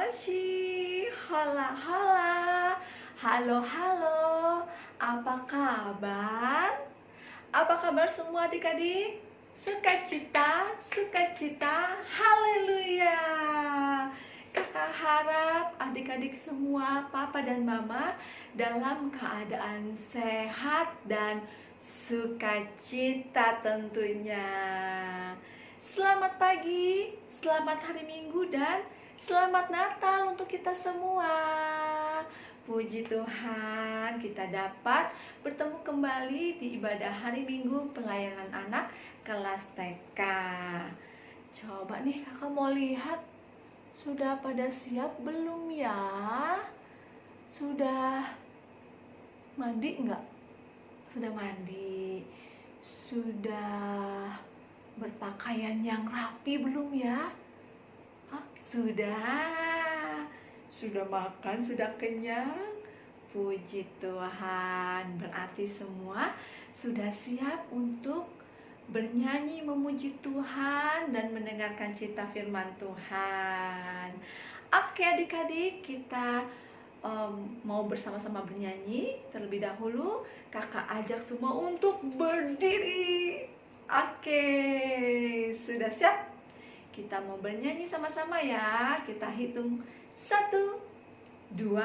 Masih, hola hola, halo halo, apa kabar? Apa kabar semua adik-adik? Sukacita, sukacita, haleluya. Kakak harap adik-adik semua, papa dan mama dalam keadaan sehat dan sukacita tentunya. Selamat pagi, selamat hari Minggu dan selamat Natal untuk kita semua. Puji Tuhan, kita dapat bertemu kembali di ibadah hari Minggu pelayanan anak kelas TK. Coba nih kakak mau lihat, sudah pada siap belum ya? Sudah mandi enggak? Sudah mandi? Sudah berpakaian yang rapi belum ya? Sudah. Sudah makan, sudah kenyang. Puji Tuhan. Berarti semua sudah siap untuk bernyanyi memuji Tuhan dan mendengarkan cerita firman Tuhan. Oke adik-adik, kita mau bersama-sama bernyanyi. Terlebih dahulu kakak ajak semua untuk berdiri. Oke, sudah siap? Kita mau bernyanyi sama-sama ya. Kita hitung 1, 2,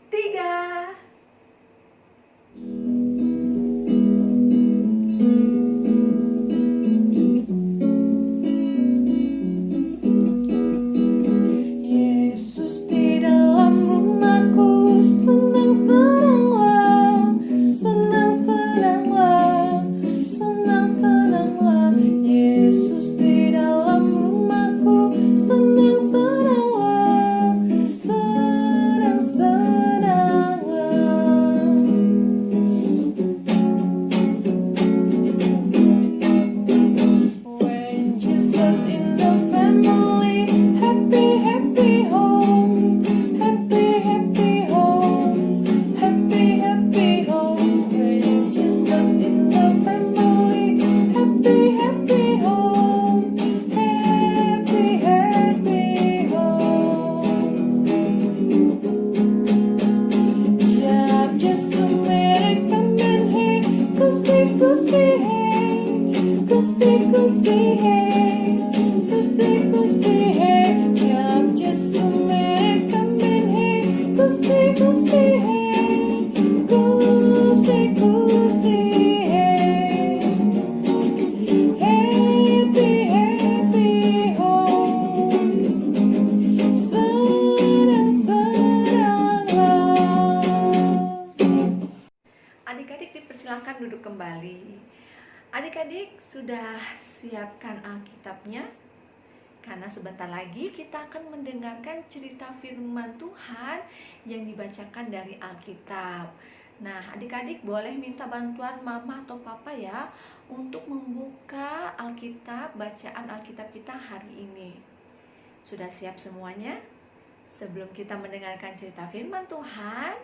3. Yesus di dalam rumahku, senang-senanglah, senang-senanglah, senang-senanglah. Yesus di dalam rumahku, senang-senanglah, senang-senanglah. When Jesus in the family, happy, happy home, happy, happy home, happy, happy home. When Jesus in the family, happy, happy home, happy, happy home. Jab Yesu mere kamen hai, kusi kusi hai, kusi kusi hai, kusi kusi hai. Jab Yesu mere kamen hai, kusi kusi hai, kusi kusi hai. Happy, happy home, senang-senanglah. Adik-adik dipersilakan duduk kembali. Adik-adik sudah siapkan Alkitabnya? Karena sebentar lagi kita akan mendengarkan cerita firman Tuhan yang dibacakan dari Alkitab. Nah, adik-adik boleh minta bantuan mama atau papa ya untuk membuka Alkitab, bacaan Alkitab kita hari ini. Sudah siap semuanya? Sebelum kita mendengarkan cerita firman Tuhan,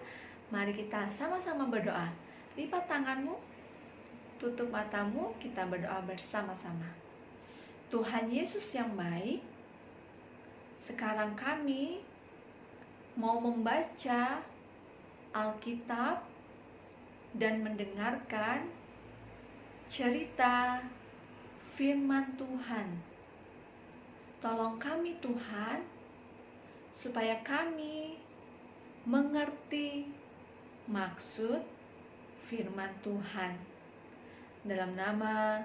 mari kita sama-sama berdoa. Lipat tanganmu, tutup matamu, kita berdoa bersama-sama. Tuhan Yesus yang baik, sekarang kami mau membaca Alkitab dan mendengarkan cerita firman Tuhan. Tolong kami Tuhan, supaya kami mengerti maksud firman Tuhan. Dalam nama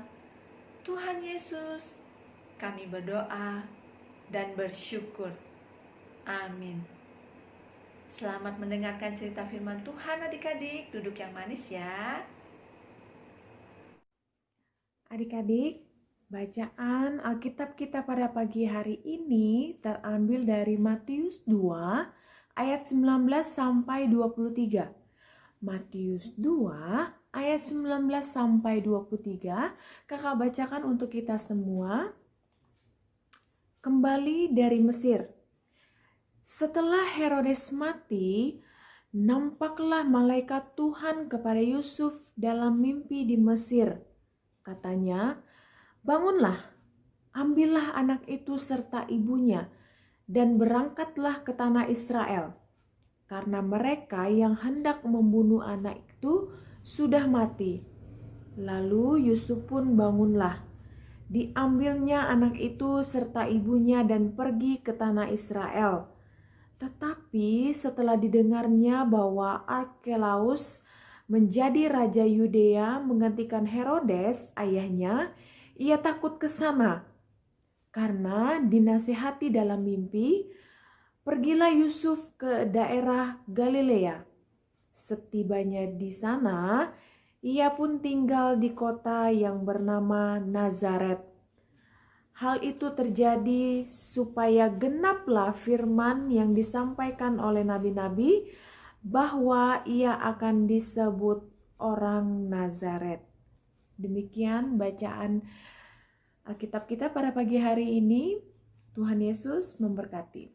Tuhan Yesus, kami berdoa dan bersyukur. Amin. Selamat mendengarkan cerita firman Tuhan adik-adik. Duduk yang manis ya. Adik-adik, bacaan Alkitab kita pada pagi hari ini terambil dari Matius 2 ayat 19 sampai 23. Matius 2 ayat 19 sampai 23, kakak bacakan untuk kita semua. Kembali dari Mesir. Setelah Herodes mati, nampaklah malaikat Tuhan kepada Yusuf dalam mimpi di Mesir. Katanya, bangunlah, ambillah anak itu serta ibunya, dan berangkatlah ke tanah Israel, karena mereka yang hendak membunuh anak itu sudah mati. Lalu Yusuf pun bangunlah. Diambilnya anak itu serta ibunya dan pergi ke tanah Israel. Tetapi setelah didengarnya bahwa Arkelaus menjadi raja Yudea menggantikan Herodes ayahnya, ia takut ke sana. Karena dinasihati dalam mimpi, pergilah Yusuf ke daerah Galilea. Setibanya di sana, ia pun tinggal di kota yang bernama Nazaret. Hal itu terjadi supaya genaplah firman yang disampaikan oleh nabi-nabi bahwa ia akan disebut orang Nazaret. Demikian bacaan Alkitab kita pada pagi hari ini. Tuhan Yesus memberkati.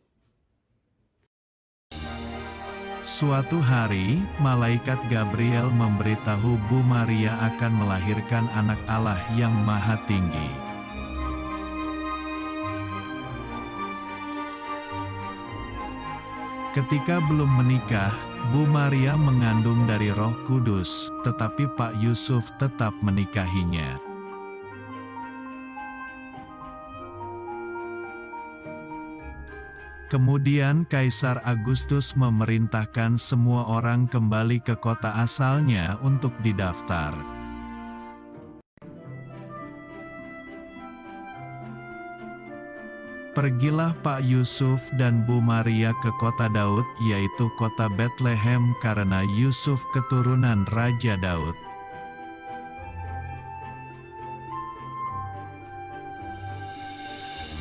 Suatu hari, malaikat Gabriel memberitahu Bu Maria akan melahirkan anak Allah yang Maha Tinggi. Ketika belum menikah, Bu Maria mengandung dari Roh Kudus, tetapi Pak Yusuf tetap menikahinya. Kemudian Kaisar Agustus memerintahkan semua orang kembali ke kota asalnya untuk didaftar. Pergilah Pak Yusuf dan Bu Maria ke kota Daud, yaitu kota Betlehem, karena Yusuf keturunan Raja Daud.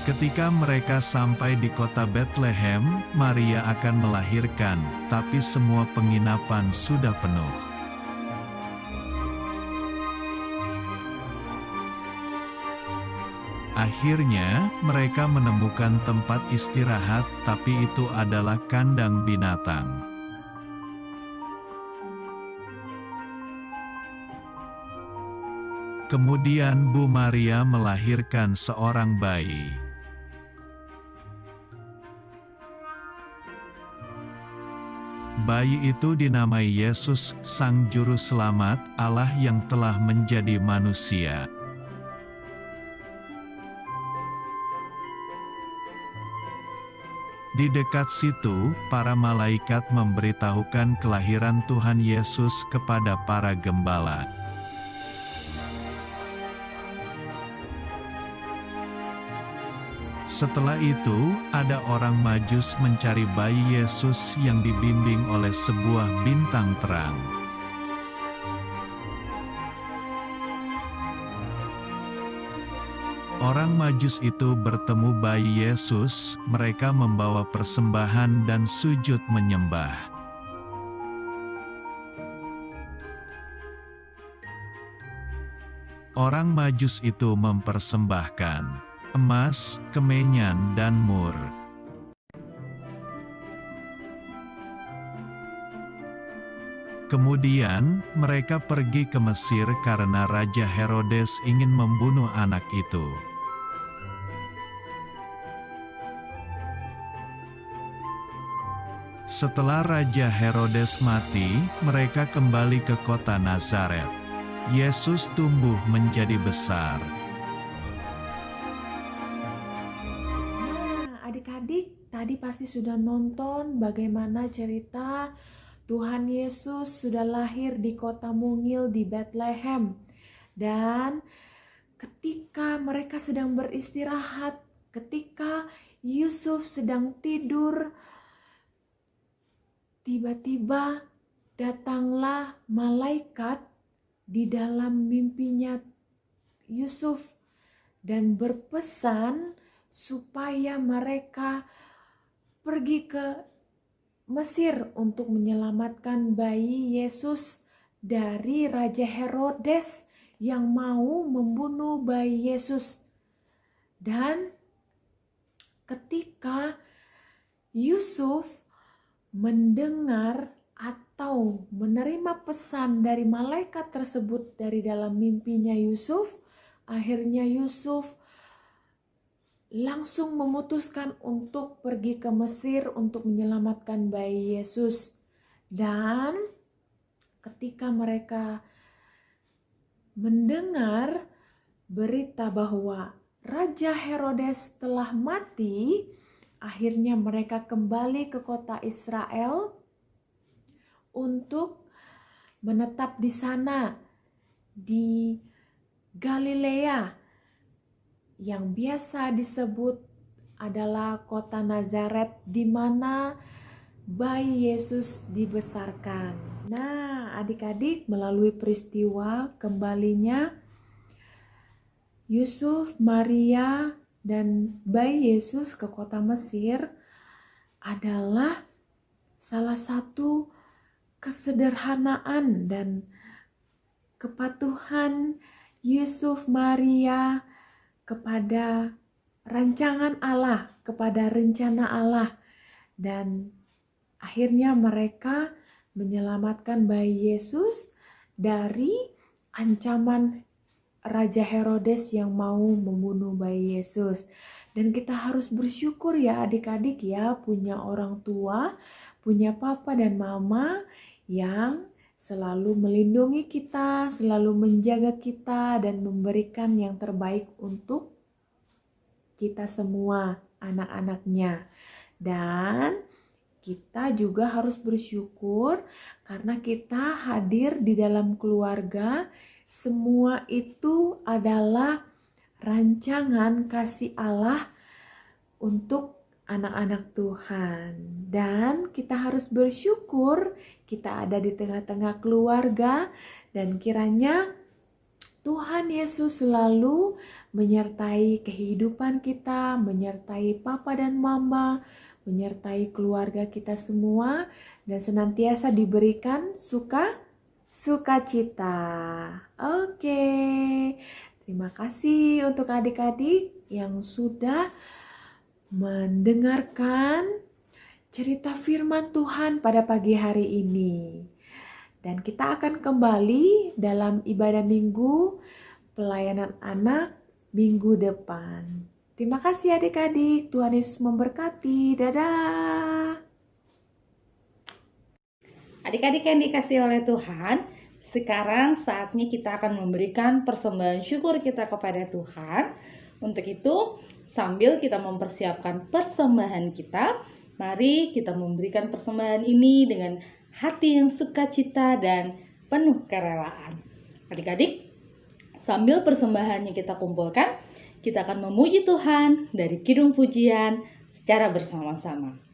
Ketika mereka sampai di kota Betlehem, Maria akan melahirkan, tapi semua penginapan sudah penuh. Akhirnya, mereka menemukan tempat istirahat, tapi itu adalah kandang binatang. Kemudian Bu Maria melahirkan seorang bayi. Bayi itu dinamai Yesus, Sang Juru Selamat, Allah yang telah menjadi manusia. Di dekat situ, para malaikat memberitahukan kelahiran Tuhan Yesus kepada para gembala. Setelah itu, ada orang Majus mencari bayi Yesus yang dibimbing oleh sebuah bintang terang. Orang Majus itu bertemu bayi Yesus, mereka membawa persembahan dan sujud menyembah. Orang Majus itu mempersembahkan emas, kemenyan, dan mur. Kemudian, mereka pergi ke Mesir karena Raja Herodes ingin membunuh anak itu. Setelah Raja Herodes mati, mereka kembali ke kota Nazaret. Yesus tumbuh menjadi besar. Nah, adik-adik, tadi pasti sudah nonton bagaimana cerita Tuhan Yesus sudah lahir di kota mungil di Bethlehem. Dan ketika mereka sedang beristirahat, ketika Yusuf sedang tidur, tiba-tiba datanglah malaikat di dalam mimpinya Yusuf dan berpesan supaya mereka pergi ke Mesir untuk menyelamatkan bayi Yesus dari Raja Herodes yang mau membunuh bayi Yesus. Dan ketika Yusuf mendengar atau menerima pesan dari malaikat tersebut dari dalam mimpinya Yusuf, akhirnya Yusuf langsung memutuskan untuk pergi ke Mesir untuk menyelamatkan bayi Yesus. Dan ketika mereka mendengar berita bahwa Raja Herodes telah mati, akhirnya mereka kembali ke kota Israel untuk menetap di sana, di Galilea, yang biasa disebut adalah kota Nazaret, di mana bayi Yesus dibesarkan. Nah, adik-adik, melalui peristiwa kembalinya Yusuf, Maria, dan bayi Yesus ke kota Mesir adalah salah satu kesederhanaan dan kepatuhan Yusuf, Maria kepada rancangan Allah, kepada rencana Allah. Dan akhirnya mereka menyelamatkan bayi Yesus dari ancaman Raja Herodes yang mau membunuh bayi Yesus. Dan kita harus bersyukur ya adik-adik ya, punya orang tua, punya papa dan mama yang selalu melindungi kita, selalu menjaga kita, dan memberikan yang terbaik untuk kita semua, anak-anaknya. Dan kita juga harus bersyukur karena kita hadir di dalam keluarga. Semua itu adalah rancangan kasih Allah untuk anak-anak Tuhan. Dan kita harus bersyukur kita ada di tengah-tengah keluarga, dan kiranya Tuhan Yesus selalu menyertai kehidupan kita, menyertai papa dan mama, menyertai keluarga kita semua, dan senantiasa diberikan sukacita. Oke, terima kasih untuk adik-adik yang sudah mendengarkan cerita firman Tuhan pada pagi hari ini. Dan kita akan kembali dalam ibadah minggu pelayanan anak minggu depan. Terima kasih adik-adik, Tuhan Yesus memberkati. Dadah. Adik-adik yang dikasihi oleh Tuhan, sekarang saatnya kita akan memberikan persembahan syukur kita kepada Tuhan. Untuk itu, sambil kita mempersiapkan persembahan kita, mari kita memberikan persembahan ini dengan hati yang sukacita dan penuh kerelaan. Adik-adik, sambil persembahannya kita kumpulkan, kita akan memuji Tuhan dari kidung pujian secara bersama-sama.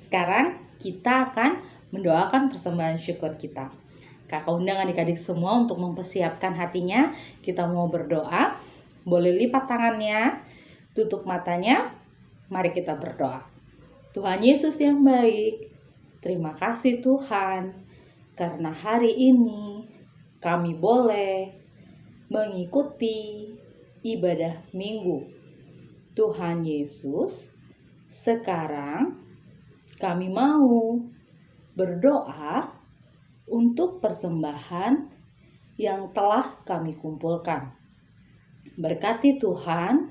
Sekarang kita akan mendoakan persembahan syukur kita. Kakak undang adik-adik semua untuk mempersiapkan hatinya. Kita mau berdoa. Boleh lipat tangannya, tutup matanya. Mari kita berdoa. Tuhan Yesus yang baik, terima kasih Tuhan, karena hari ini kami boleh mengikuti ibadah minggu. Tuhan Yesus, sekarang kami mau berdoa untuk persembahan yang telah kami kumpulkan. Berkati Tuhan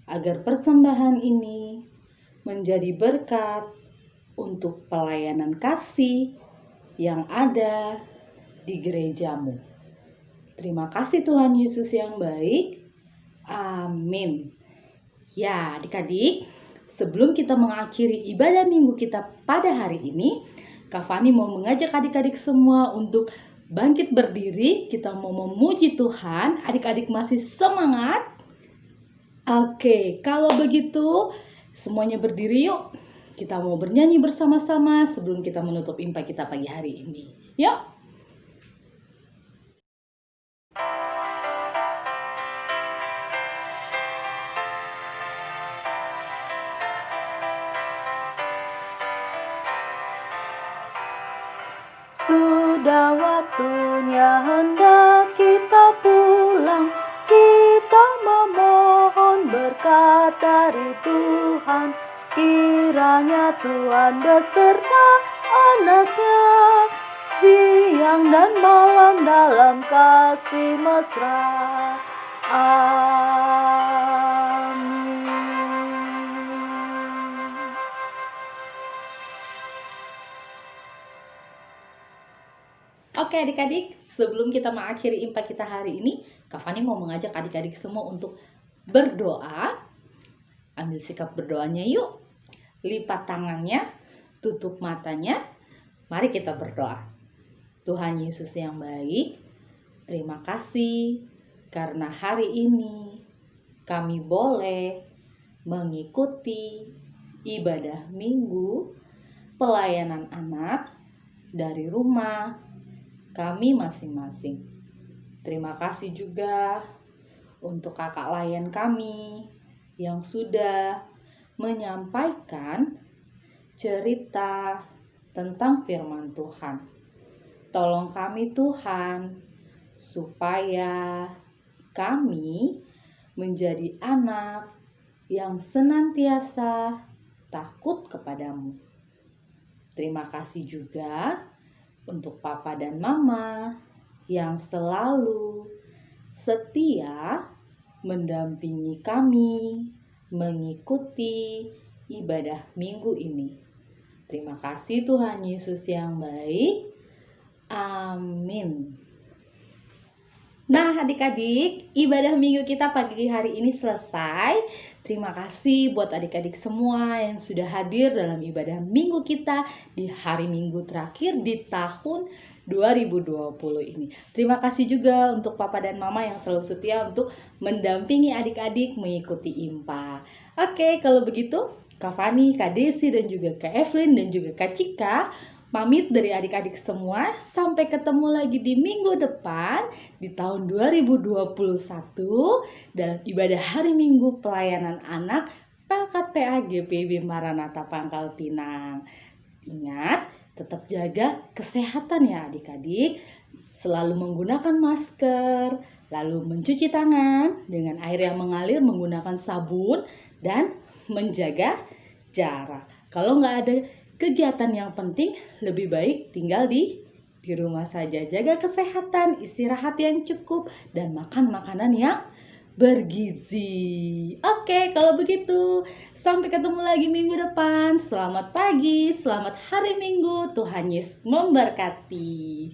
agar persembahan ini menjadi berkat untuk pelayanan kasih yang ada di gerejamu. Terima kasih Tuhan Yesus yang baik. Amin. Ya, adik-adik, sebelum kita mengakhiri ibadah minggu kita pada hari ini, Kak Fani mau mengajak adik-adik semua untuk bangkit berdiri. Kita mau memuji Tuhan. Adik-adik masih semangat? Oke, kalau begitu semuanya berdiri yuk. Kita mau bernyanyi bersama-sama sebelum kita menutup impa kita pagi hari ini. Yuk. Sudah waktunya hendak kita pulang, kita memohon berkat dari Tuhan. Kiranya Tuhan beserta anaknya, siang dan malam dalam kasih mesra. Amin. Oke adik-adik, sebelum kita mengakhiri impa kita hari ini, Kak Fani mau mengajak adik-adik semua untuk berdoa. Ambil sikap berdoanya yuk. Lipat tangannya, tutup matanya. Mari kita berdoa. Tuhan Yesus yang baik, terima kasih karena hari ini kami boleh mengikuti ibadah minggu pelayanan anak dari rumah kami masing-masing. Terima kasih juga untuk kakak layan kami yang sudah menyampaikan cerita tentang firman Tuhan. Tolong kami Tuhan, supaya kami menjadi anak yang senantiasa takut kepadamu. Terima kasih juga untuk Papa dan Mama yang selalu setia mendampingi kami mengikuti ibadah minggu ini. Terima kasih Tuhan Yesus yang baik. Amin. Nah adik-adik, ibadah minggu kita pagi hari ini selesai. Terima kasih buat adik-adik semua yang sudah hadir dalam ibadah minggu kita di hari minggu terakhir di tahun 2020 ini. Terima kasih juga untuk Papa dan Mama yang selalu setia untuk mendampingi adik-adik mengikuti impa. Oke, kalau begitu Kak Fani, Kak Desi, dan juga Kak Evelyn, dan juga Kak Cika pamit dari adik-adik semua. Sampai ketemu lagi di minggu depan di tahun 2021 dalam ibadah hari Minggu pelayanan anak Pelkat PA GPIB Maranatha Pangkal Pinang. Ingat, tetap jaga kesehatan ya adik-adik. Selalu menggunakan masker, lalu mencuci tangan dengan air yang mengalir menggunakan sabun, dan menjaga jarak. Kalau nggak ada kegiatan yang penting, lebih baik tinggal di rumah saja. Jaga kesehatan, istirahat yang cukup, dan makan makanan yang bergizi. Oke, kalau begitu sampai ketemu lagi minggu depan. Selamat pagi, selamat hari Minggu. Tuhan Yesus memberkati.